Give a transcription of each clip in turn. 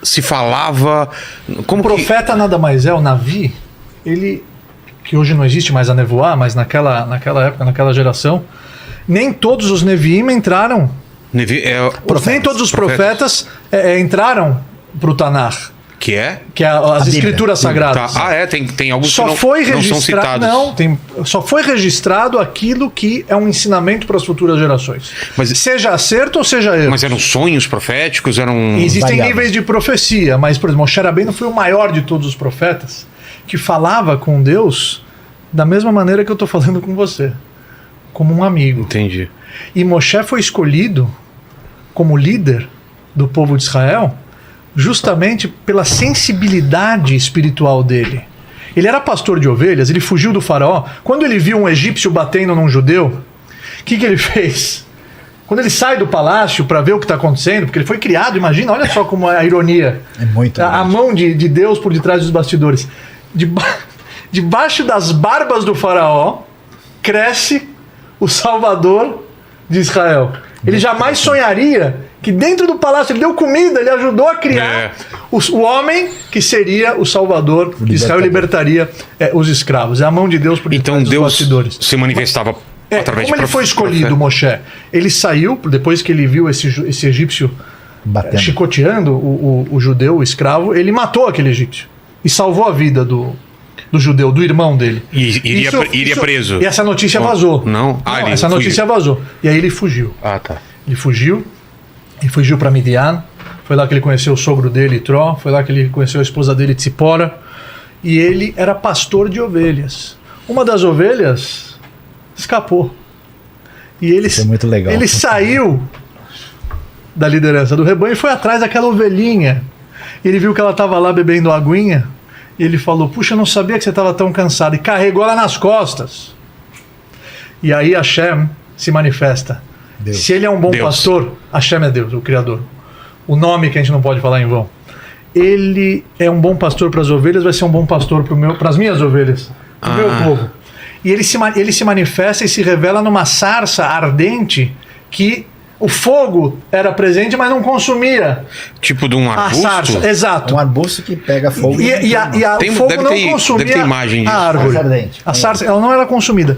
se falava? Como O profeta nada mais é, o Navi, ele, que hoje não existe mais a nevoar, mas naquela época, naquela geração, nem todos os Neviim entraram. Nem todos os profetas entraram para o Tanar. Que é? Que é as escrituras sagradas. Tá. Tem alguns só que foi não são citados. Só foi registrado aquilo que é um ensinamento para as futuras gerações. Mas, seja acerto ou seja erro. Mas eram sonhos proféticos? Existem variáveis. níveis de profecia, mas, por exemplo, Moshe Rabbeinu foi o maior de todos os profetas que falava com Deus da mesma maneira que eu estou falando com você, como um amigo. Entendi. E Moshe foi escolhido como líder do povo de Israel justamente pela sensibilidade espiritual dele. Ele era pastor de ovelhas, ele fugiu do faraó. Quando ele viu um egípcio batendo num judeu, o que ele fez? Quando ele sai do palácio para ver o que está acontecendo, porque ele foi criado, imagina, olha só como é a ironia. É muito a mão de Deus por detrás dos bastidores. Debaixo das barbas do faraó, cresce o Salvador de Israel. Ele jamais sonharia que dentro do palácio ele deu comida, ele ajudou a criar o homem que seria o Salvador de Israel, libertaria os escravos. É a mão de Deus por detrás dos bastidores. Se manifestava através de como ele foi escolhido, Moshe? Ele saiu, depois que ele viu esse egípcio chicoteando o judeu, o escravo, ele matou aquele egípcio e salvou a vida do judeu, do irmão dele. E iria preso. E essa notícia vazou. Não? Essa notícia vazou. E aí ele fugiu. Tá. Ele fugiu para Midian. Foi lá que ele conheceu o sogro dele, Itró. Foi lá que ele conheceu a esposa dele, Tzipora. E ele era pastor de ovelhas. Uma das ovelhas escapou. E ele, isso é muito legal. Ele saiu da liderança do rebanho e foi atrás daquela ovelhinha. Ele viu que ela estava lá bebendo aguinha. E ele falou, puxa, eu não sabia que você estava tão cansado. E carregou ela nas costas. E aí Hashem se manifesta. Deus. Se ele é um bom pastor, Hashem é Deus, o Criador. O nome que a gente não pode falar em vão. Ele é um bom pastor para as ovelhas, vai ser um bom pastor para as minhas ovelhas, para o meu povo. E ele se manifesta e se revela numa sarça ardente que o fogo era presente, mas não consumia. Tipo de um arbusto? A sarça, exato. Um arbusto que pega fogo. E o fogo não consumia imagem disso. a árvore. A sarça, ela não era consumida.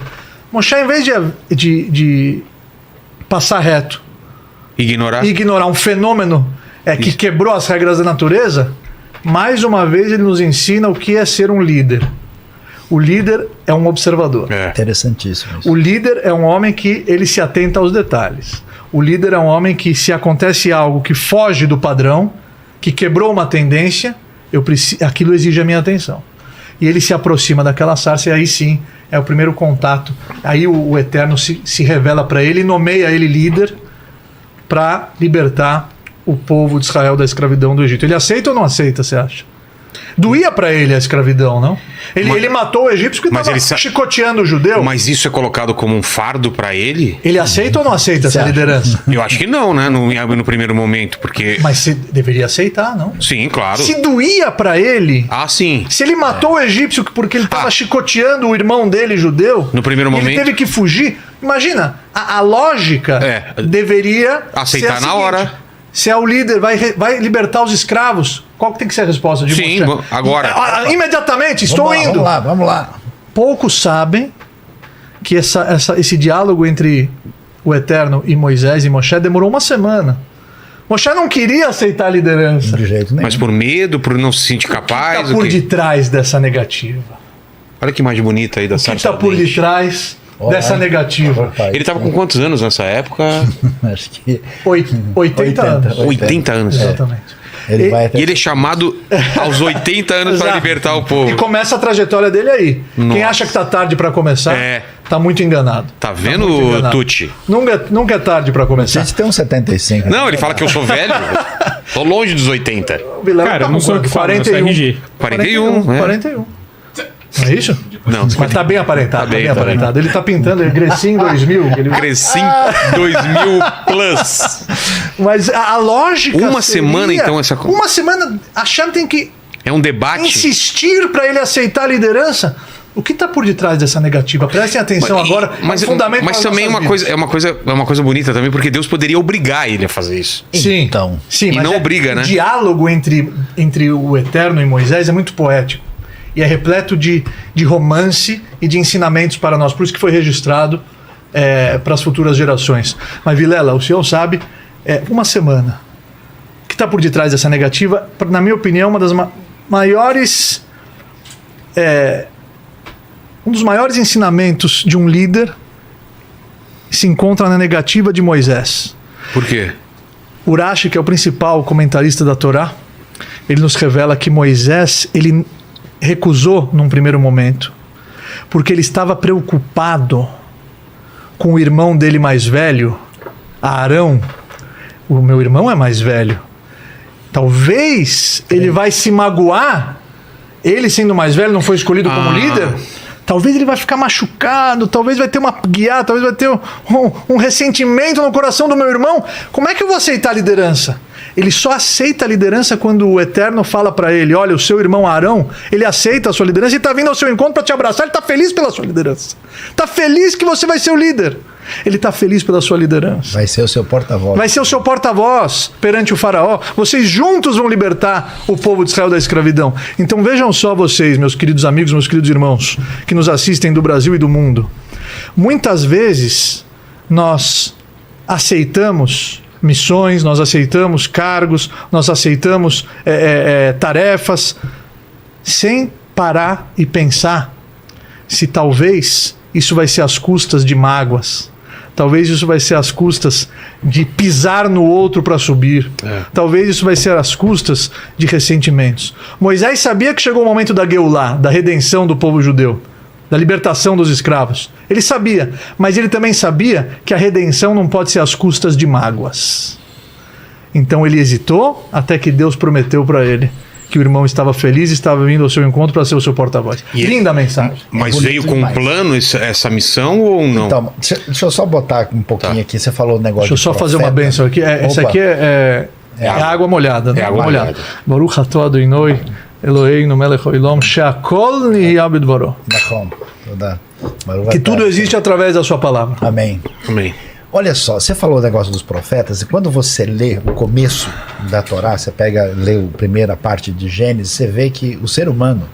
Moshe, em vez de passar reto, ignorar um fenômeno que quebrou as regras da natureza, mais uma vez ele nos ensina o que é ser um líder. O líder é um observador. Interessantíssimo isso. O líder é um homem que ele se atenta aos detalhes. O líder é um homem que, se acontece algo que foge do padrão, que quebrou uma tendência, aquilo exige a minha atenção. E ele se aproxima daquela sarça e aí sim é o primeiro contato. Aí o Eterno se revela para ele e nomeia ele líder para libertar o povo de Israel da escravidão do Egito. Ele aceita ou não aceita, você acha? Doía para ele a escravidão, não? Ele matou o egípcio que estava chicoteando o judeu. Mas isso é colocado como um fardo para ele? Ele aceita ou não aceita essa liderança? Eu acho que não, né? No primeiro momento, porque... Mas você deveria aceitar, não? Sim, claro. Se doía para ele... sim. Se ele matou o egípcio porque ele estava chicoteando o irmão dele, judeu... No primeiro momento... Ele teve que fugir. Imagina, a lógica deveria aceitar ser na hora. Se é o líder, vai libertar os escravos. Qual que tem que ser a resposta de Moshe? Sim, agora. Imediatamente, estou indo. Vamos lá. Poucos sabem que esse diálogo entre o Eterno e Moisés e Moshe demorou uma semana. Moshe não queria aceitar a liderança. De jeito nenhum. Mas por medo, por não se sentir capaz. O que está por detrás dessa negativa? Sarça. Olha que imagem bonita aí da sarça. O que está por detrás dessa negativa? Ele estava com quantos anos nessa época? Acho que 80 anos. 80 anos. Exatamente. Ele é chamado aos 80 anos para libertar o povo. E começa a trajetória dele aí. Nossa. Quem acha que tá tarde para começar, tá muito enganado. Tá vendo, Tucci? Nunca é tarde para começar. A gente tem uns 75. Não, ele fala que eu sou velho. Tô longe dos 80. Cara, não sou o que falo, 41. 41. 41. Não é isso? Não. Mas tá bem aparentado. Tá bem aparentado. Ele tá pintando Grecin 2000. Grecin 2000 Plus. Mas a lógica Uma semana, então, essa coisa. Uma semana, a Hashem tem que é um debate. insistir para ele aceitar a liderança. O que está por detrás dessa negativa? Prestem atenção agora. Mas, é um fundamento mas para também as nossas vidas. é uma coisa bonita também, porque Deus poderia obrigar ele a fazer isso. Sim, Então. sim, E mas não obriga, né? O diálogo entre o Eterno e Moisés é muito poético. E é repleto de romance e de ensinamentos para nós. Por isso que foi registrado para as futuras gerações. Mas, Vilela, o senhor sabe, uma semana. O que está por detrás dessa negativa, na minha opinião, uma das maiores... um dos maiores ensinamentos de um líder se encontra na negativa de Moisés. Por quê? Urashi, que é o principal comentarista da Torá, ele nos revela que Moisés, ele recusou num primeiro momento, porque ele estava preocupado com o irmão dele mais velho, Arão. O meu irmão é mais velho. Talvez ele vai se magoar, ele sendo mais velho, não foi escolhido como líder. Talvez ele vai ficar machucado, talvez vai ter uma guiada, talvez vai ter um ressentimento no coração do meu irmão. Como é que eu vou aceitar a liderança? Ele só aceita a liderança quando o Eterno fala para ele: olha, o seu irmão Arão, ele aceita a sua liderança e está vindo ao seu encontro para te abraçar. Ele está feliz pela sua liderança. Está feliz que você vai ser o líder. Ele está feliz pela sua liderança. Vai ser o seu porta-voz. Vai ser o seu porta-voz perante o faraó. Vocês juntos vão libertar o povo de Israel da escravidão. Então vejam só vocês, meus queridos amigos, meus queridos irmãos, que nos assistem do Brasil e do mundo. Muitas vezes nós aceitamos missões, nós aceitamos cargos, nós aceitamos tarefas, sem parar e pensar se talvez isso vai ser às custas de mágoas. Talvez isso vai ser às custas de pisar no outro para subir. Talvez isso vai ser às custas de ressentimentos. Moisés sabia que chegou o momento da Geulá, da redenção do povo judeu, da libertação dos escravos. Ele sabia, mas ele também sabia que a redenção não pode ser às custas de mágoas. Então ele hesitou até que Deus prometeu para ele que o irmão estava feliz e estava vindo ao seu encontro para ser o seu porta-voz. Linda mensagem. Mas bonito veio com demais. um plano essa missão ou não? Então, deixa eu só botar um pouquinho aqui. Você falou o negócio. Deixa eu só fazer uma bênção aqui. Essa aqui é água molhada. Né? É água molhada. Baruch atah Adonai Eloheinu melech haolam she'akol nihya bidvaro. Que tudo existe através da sua palavra. Amém. Amém. Olha só, você falou o negócio dos profetas, e quando você lê o começo da Torá, você lê a primeira parte de Gênesis, você vê que o ser humano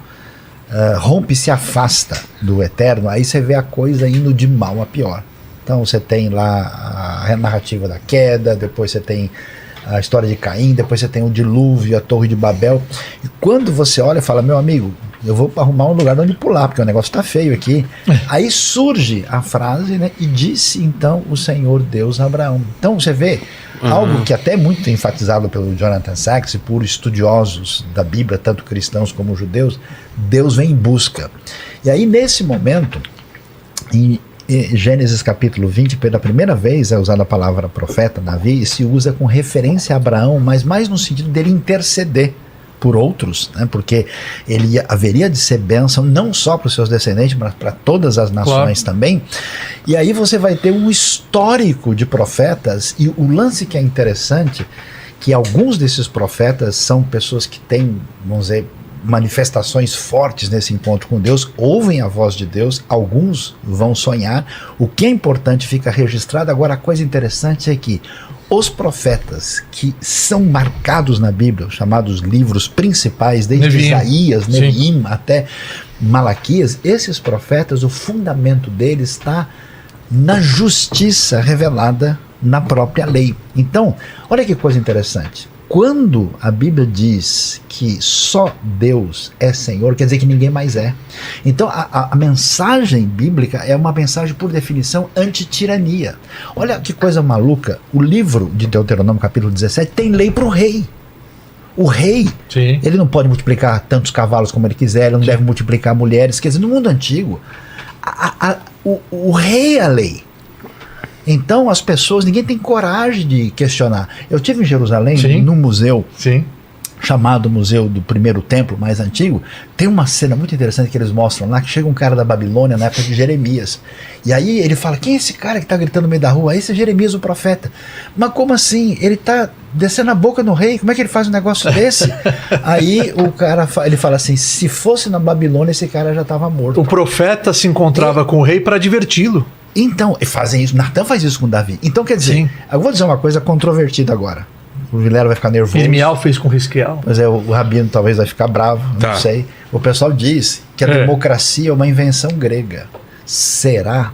rompe e se afasta do Eterno, aí você vê a coisa indo de mal a pior. Então você tem lá a narrativa da queda, depois você tem a história de Caim, depois você tem o dilúvio, a Torre de Babel, e quando você olha e fala, meu amigo, eu vou arrumar um lugar onde pular, porque o negócio está feio aqui. Aí surge a frase, né? E disse então o Senhor Deus a Abraão. Então você vê algo que até é muito enfatizado pelo Jonathan Sacks e por estudiosos da Bíblia, tanto cristãos como judeus. Deus vem em busca. E aí nesse momento, em Gênesis capítulo 20, pela primeira vez é usada a palavra profeta, Davi, e se usa com referência a Abraão, mas mais no sentido dele interceder por outros, né? Porque ele haveria de ser bênção não só para os seus descendentes, mas para todas as nações também. E aí você vai ter um histórico de profetas, e o lance que é interessante, que alguns desses profetas são pessoas que têm, vamos dizer, manifestações fortes nesse encontro com Deus, ouvem a voz de Deus, alguns vão sonhar. O que é importante fica registrado. Agora, a coisa interessante é que os profetas que são marcados na Bíblia, chamados livros principais, desde Neviim. Isaías, Neviim até Malaquias, esses profetas, o fundamento deles está na justiça revelada na própria lei. Então, olha que coisa interessante. Quando a Bíblia diz que só Deus é Senhor, quer dizer que ninguém mais é. Então a mensagem bíblica é uma mensagem, por definição, anti-tirania. Olha que coisa maluca. O livro de Deuteronômio, capítulo 17, tem lei para o rei. O rei, Sim. ele não pode multiplicar tantos cavalos como ele quiser, ele não deve multiplicar mulheres. Quer dizer, no mundo antigo, o rei é a lei. Então as pessoas, ninguém tem coragem de questionar. Eu estive em Jerusalém, Sim. no museu, Sim. chamado Museu do Primeiro Templo, mais antigo, tem uma cena muito interessante que eles mostram lá, que chega um cara da Babilônia na época de Jeremias. E aí ele fala, quem é esse cara que está gritando no meio da rua? Esse é Jeremias, o profeta. Mas como assim? Ele está descendo a boca no rei, como é que ele faz um negócio desse? Aí o cara, ele fala assim, se fosse na Babilônia, esse cara já estava morto. O profeta se encontrava com o rei para diverti-lo. Então, fazem isso, Natan faz isso com Davi. Então quer dizer, Sim. eu vou dizer uma coisa controvertida agora. O Vilela vai ficar nervoso. Irmial fez com Risquial. Mas o Rabino talvez vai ficar bravo, Tá. não sei. O pessoal diz que a democracia é uma invenção grega. Será?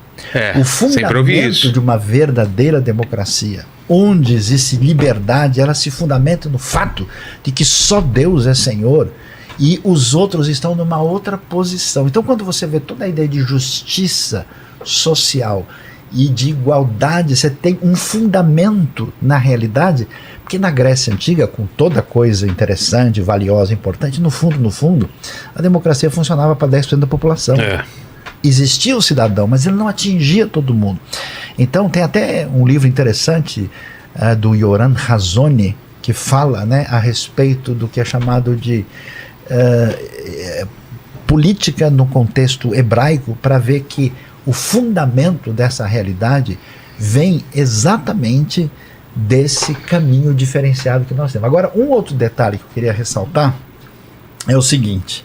O sempre ouvi fundamento isso. de uma verdadeira democracia, onde existe liberdade, ela se fundamenta no fato de que só Deus é Senhor e os outros estão numa outra posição. Então, quando você vê toda a ideia de justiça social e de igualdade, você tem um fundamento na realidade, porque na Grécia Antiga, com toda coisa interessante, valiosa, importante, no fundo, a democracia funcionava para 10% da população. Existia o cidadão, mas ele não atingia todo mundo. Então tem até um livro interessante do Yoram Hazony, que fala, né, a respeito do que é chamado de política no contexto hebraico, para ver que o fundamento dessa realidade vem exatamente desse caminho diferenciado que nós temos. Agora, um outro detalhe que eu queria ressaltar é o seguinte: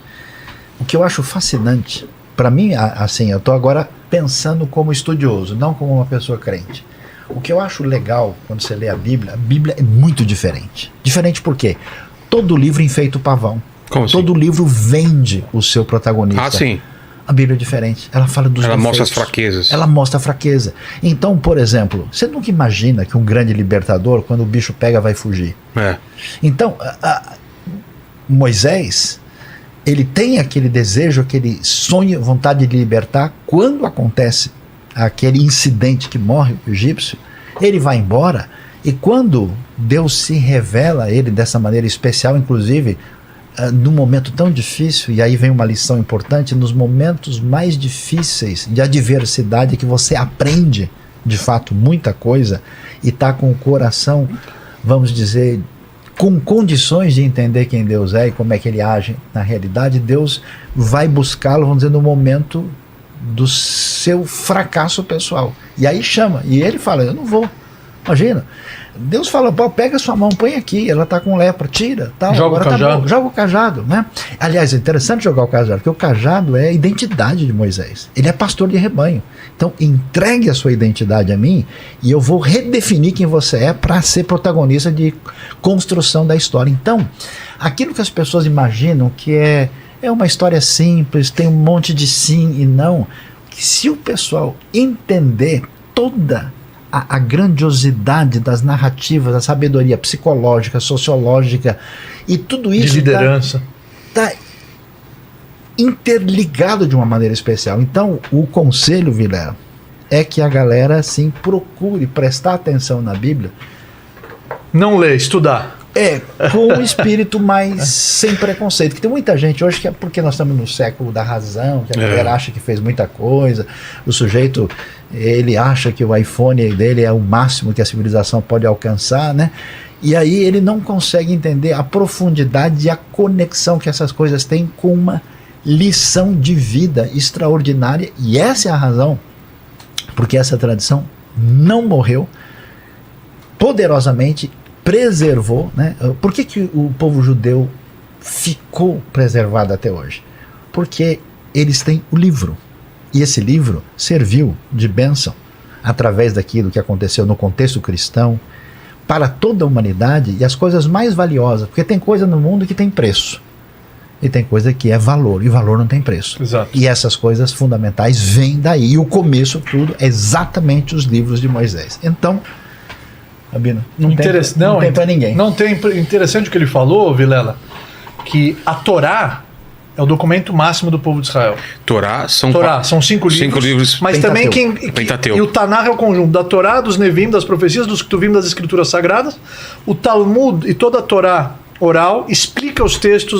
o que eu acho fascinante, para mim, assim, eu estou agora pensando como estudioso, não como uma pessoa crente. O que eu acho legal quando você lê a Bíblia é muito diferente. Diferente por quê? Todo livro enfeita o pavão. Como assim? Todo livro vende o seu protagonista. Ah, sim. A Bíblia é diferente. Ela fala dos Ela mostra as defeitos. fraquezas. Ela mostra a fraqueza. Então, por exemplo, você nunca imagina que um grande libertador, quando o bicho pega, vai fugir. Então, Moisés, ele tem aquele desejo, aquele sonho, vontade de libertar. Quando acontece aquele incidente que morre o egípcio, ele vai embora. E quando Deus se revela a ele dessa maneira especial, inclusive num momento tão difícil, e aí vem uma lição importante, nos momentos mais difíceis de adversidade, que você aprende de fato muita coisa e está com o coração, vamos dizer, com condições de entender quem Deus é e como é que ele age na realidade, Deus vai buscá-lo, vamos dizer, no momento do seu fracasso pessoal. E aí chama, e ele fala, eu não vou. Imagina, Deus fala, pega sua mão, põe aqui, ela está com lepra, tira, tal, Joga agora o cajado. tá bom, joga o cajado, né? Aliás, é interessante jogar o cajado, porque o cajado é a identidade de Moisés. Ele é pastor de rebanho. Então, entregue a sua identidade a mim e eu vou redefinir quem você é para ser protagonista de construção da história. Então, aquilo que as pessoas imaginam que é uma história simples, tem um monte de sim e não, que se o pessoal entender toda a grandiosidade das narrativas, a sabedoria psicológica, sociológica e tudo isso De liderança. tá interligado de uma maneira especial. Então, o conselho, Vilela, é que a galera assim procure prestar atenção na Bíblia. Não ler, estudar. Com um espírito mais sem preconceito. Que tem muita gente hoje que é porque nós estamos no século da razão, que a galera acha que fez muita coisa, o sujeito, ele acha que o iPhone dele é o máximo que a civilização pode alcançar, né? E aí ele não consegue entender a profundidade e a conexão que essas coisas têm com uma lição de vida extraordinária. E essa é a razão porque essa tradição não morreu, poderosamente preservou, né? Por que o povo judeu ficou preservado até hoje? Porque eles têm o livro. E esse livro serviu de bênção através daquilo que aconteceu no contexto cristão para toda a humanidade, e as coisas mais valiosas, porque tem coisa no mundo que tem preço e tem coisa que é valor, e valor não tem preço. Exato. E essas coisas fundamentais vêm daí, e o começo tudo é exatamente os livros de Moisés. Então, Rabino, não tem para ninguém. Não tem. Interessante o que ele falou, Vilela, que a Torá é o documento máximo do povo de Israel. Torá são 5 livros. 5 livros. Mas também e o Tanar é o conjunto da Torá, dos Nevim, das profecias, dos Ketuvim, das escrituras sagradas. O Talmud e toda a Torá oral explica os textos